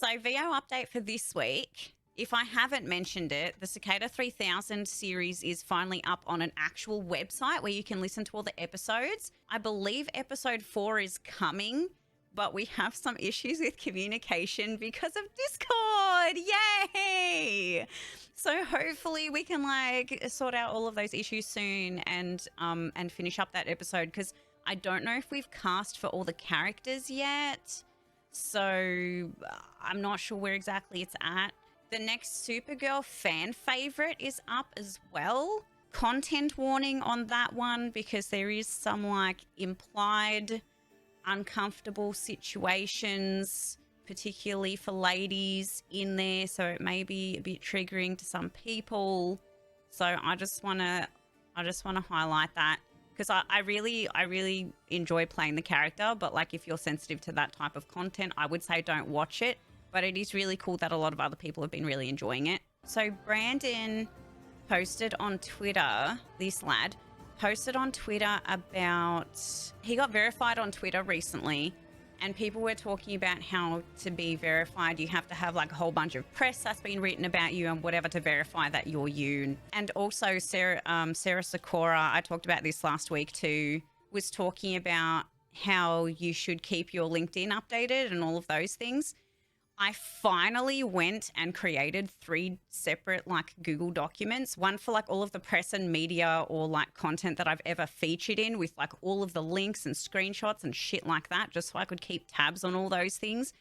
So VO update for this week. If I haven't mentioned it, the CICADA 3000 series is finally up on an actual website where you can listen to all the episodes. I believe episode 4 is coming, but we have some issues with communication because of Discord. Yay! So hopefully we can sort out all of those issues soon and finish up that episode, because I don't know if we've cast for all the characters yet. So I'm not sure where exactly it's at. The next Supergirl Fan Favourite is up as well. Content warning on that one, because there is some implied uncomfortable situations, particularly for ladies in there. So it may be a bit triggering to some people. So I just want to highlight that, because I really enjoy playing the character, but if you're sensitive to that type of content, I would say don't watch it. But it is really cool that a lot of other people have been really enjoying it. So Brandon posted on Twitter, this lad posted on Twitter about, he got verified on Twitter recently, and people were talking about how to be verified, you have to have a whole bunch of press that's been written about you and whatever to verify that you're you. And also Sarah Sakura, I talked about this last week too, was talking about how you should keep your LinkedIn updated and all of those things. I finally went and created 3 separate Google documents, one for all of the press and media or content that I've ever featured in, with all of the links and screenshots and shit like that, just so I could keep tabs on all those things.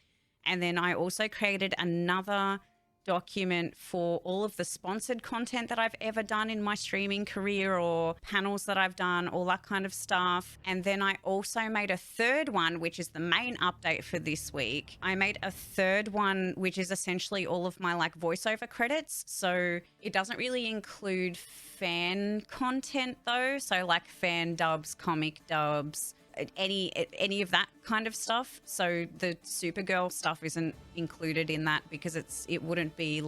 And then I also created another document for all of the sponsored content that I've ever done in my streaming career, or panels that I've done, all that kind of stuff. And then I also made a third one, which is the main update for this week. I made a third one, which is essentially all of my voiceover credits. So it doesn't really include fan content though. So fan dubs, comic dubs, any of that kind of stuff. So the Supergirl stuff isn't included in that, because it wouldn't be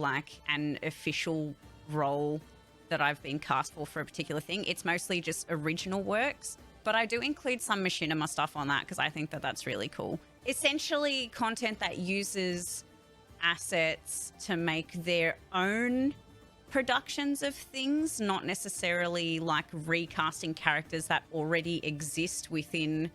an official role that I've been cast for a particular thing. It's mostly just original works, but I do include some machinima stuff on that because I think that that's really cool. Essentially content that uses assets to make their own productions of things, not necessarily recasting characters that already exist within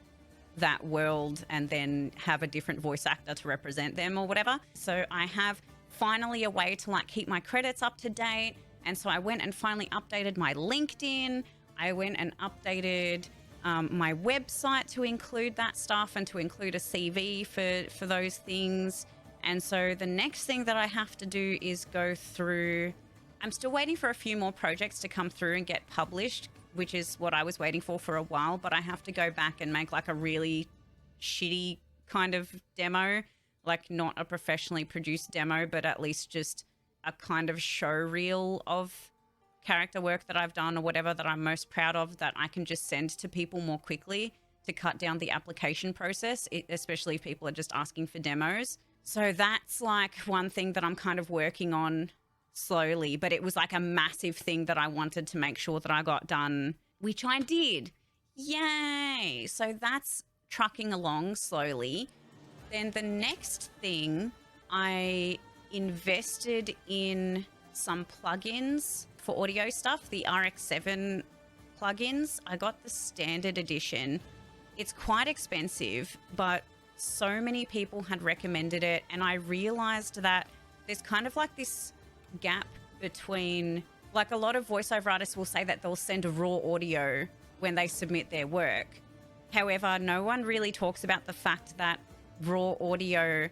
that world and then have a different voice actor to represent them or whatever. So I have finally a way to keep my credits up to date. And so I went and finally updated my LinkedIn. I went and updated my website to include that stuff and to include a CV for those things. And so the next thing that I have to do is go through, I'm still waiting for a few more projects to come through and get published, which is what I was waiting for a while, but I have to go back and make a really shitty kind of demo, not a professionally produced demo, but at least just a kind of show reel of character work that I've done or whatever that I'm most proud of, that I can just send to people more quickly to cut down the application process, especially if people are just asking for demos. So that's one thing that I'm kind of working on slowly, but it was a massive thing that I wanted to make sure that I got done, which I did. Yay! So that's trucking along slowly. Then the next thing, I invested in some plugins for audio stuff, the RX7 plugins. I got the standard edition. It's quite expensive, but so many people had recommended it, and I realized that there's kind of this gap between, a lot of voiceover artists will say that they'll send a raw audio when they submit their work. However, no one really talks about the fact that raw audio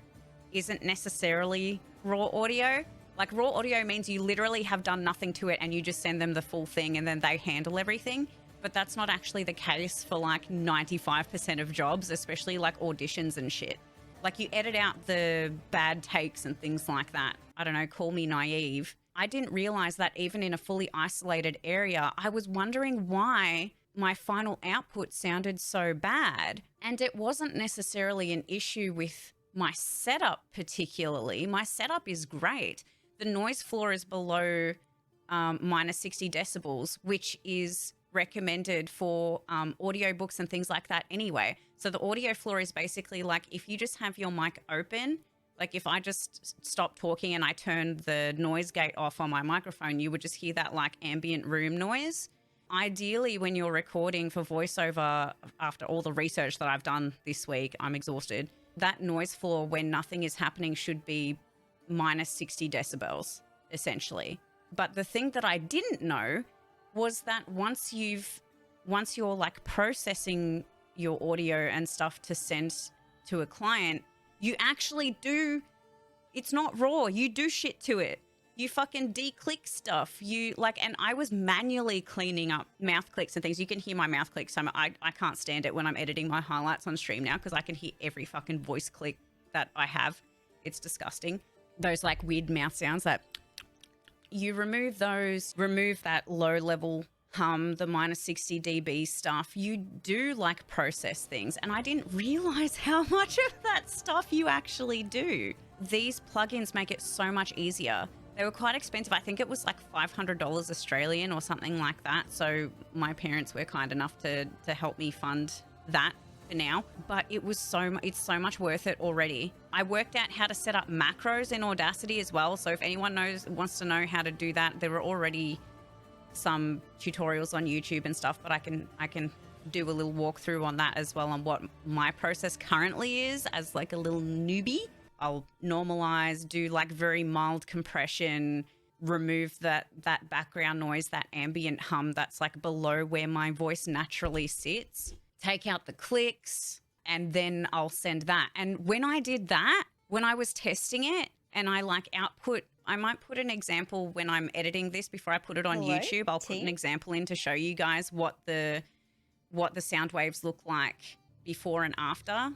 isn't necessarily raw audio. Raw audio means you literally have done nothing to it and you just send them the full thing and then they handle everything. But that's not actually the case for 95% of jobs, especially auditions and shit. You edit out the bad takes and things like that. I don't know, call me naive. I didn't realize that even in a fully isolated area, I was wondering why my final output sounded so bad. And it wasn't necessarily an issue with my setup particularly. My setup is great. The noise floor is below minus 60 decibels, which is recommended for audiobooks and things like that anyway. So the audio floor is basically if you just have your mic open Like if I just stopped talking and I turned the noise gate off on my microphone, you would just hear that like ambient room noise. Ideally, when you're recording for voiceover, after all the research that I've done this week, I'm exhausted. That noise floor when nothing is happening should be minus 60 decibels, essentially. But the thing that I didn't know was that once you're like processing your audio and stuff to send to a client, you actually do, it's not raw. You do shit to it. You fucking declick stuff. You like, and I was manually cleaning up mouth clicks and things. You can hear my mouth clicks. So I can't stand it when I'm editing my highlights on stream now because I can hear every fucking voice click that I have. It's disgusting. Those like weird mouth sounds that you remove those, remove that low level hum, the minus 60 dB stuff. You do like process things. And I didn't realize how much of that stuff you actually do. These plugins make it so much easier. They were quite expensive. I think it was like $500 Australian or something like that. So my parents were kind enough to help me fund that for now. But it's so much worth it already. I worked out how to set up macros in Audacity as well. So if anyone wants to know how to do that, there are already some tutorials on YouTube and stuff, but I can do a little walkthrough on that as well on what my process currently is as like a little newbie. I'll normalize, do like very mild compression, remove that background noise, that ambient hum that's like below where my voice naturally sits, take out the clicks, and then I'll send that. And when I did that, when I was testing it and I like output, I might put an example when I'm editing this before I put it on YouTube. I'll put an example in to show you guys what the sound waves look like before and after.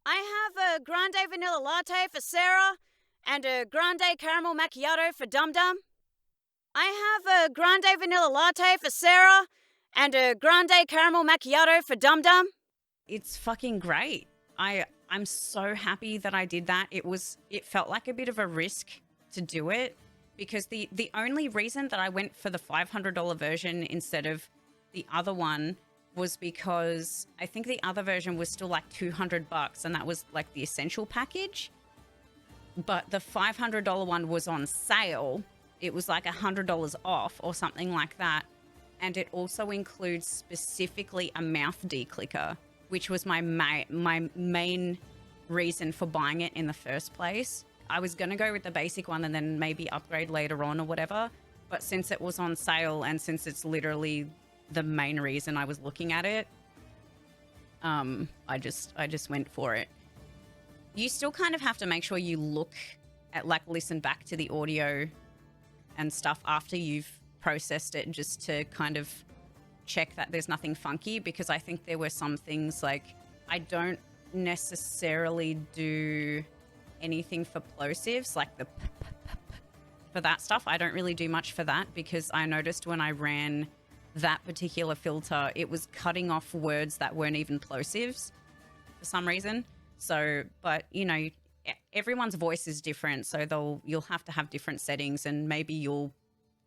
I have a grande vanilla latte for Sarah and a grande caramel macchiato for Dum Dum. I have a grande vanilla latte for Sarah and a grande caramel macchiato for Dum Dum. It's fucking great. I'm so happy that I did that. It felt like a bit of a risk to do it because the only reason that I went for the $500 version instead of the other one was because I think the other version was still like $200 and that was like the essential package. But the $500 one was on sale. It was like $100 off or something like that. And it also includes specifically a mouth declicker, which was my main reason for buying it in the first place. I was going to go with the basic one and then maybe upgrade later on or whatever. But since it was on sale and since it's literally the main reason I was looking at it, I just went for it. You still kind of have to make sure you look at, like, listen back to the audio and stuff after you've processed it just to kind of check that there's nothing funky, because I think there were some things like I don't necessarily do anything for plosives, like the for that stuff. I don't really do much for that because I noticed when I ran that particular filter, it was cutting off words that weren't even plosives for some reason. So, but you know, everyone's voice is different, so you'll have to have different settings, and maybe you'll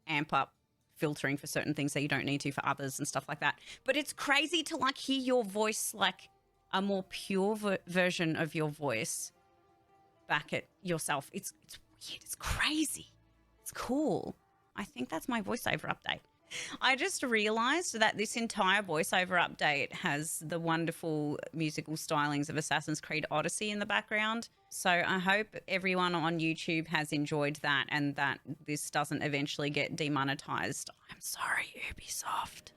amp up filtering for certain things that you don't need to for others and stuff like that. But it's crazy to like hear your voice, like a more pure version of your voice back at yourself. It's weird. It's crazy. It's cool. I think that's my voiceover update. I just realized that this entire voiceover update has the wonderful musical stylings of Assassin's Creed Odyssey in the background. So I hope everyone on YouTube has enjoyed that and that this doesn't eventually get demonetized. I'm sorry, Ubisoft.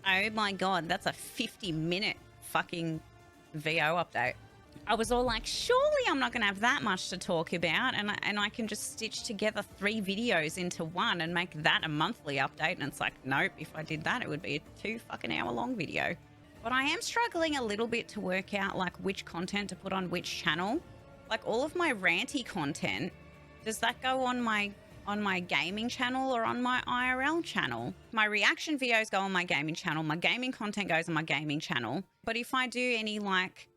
Oh my God, that's a 50-minute fucking VO update. I was all like, surely I'm not going to have that much to talk about, and I can just stitch together 3 videos into one and make that a monthly update. And it's like, nope, if I did that, it would be a 2 fucking hour long video. But I am struggling a little bit to work out like which content to put on which channel. Like all of my ranty content, does that go on my gaming channel or on my IRL channel? My reaction videos go on my gaming channel. My gaming content goes on my gaming channel. But if I do any like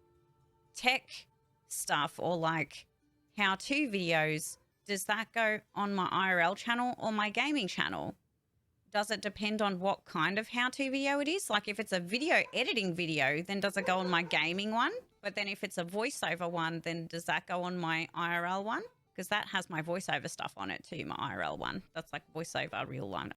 tech stuff or like how-to videos, does that go on my IRL channel or my gaming channel? does it depend on what kind of how-to video it is? Like if it's a video editing video, then does it go on my gaming one? But then if it's a voiceover one, then does that go on my IRL one? Because that has my voiceover stuff on it too, my IRL one. That's like voiceover real one.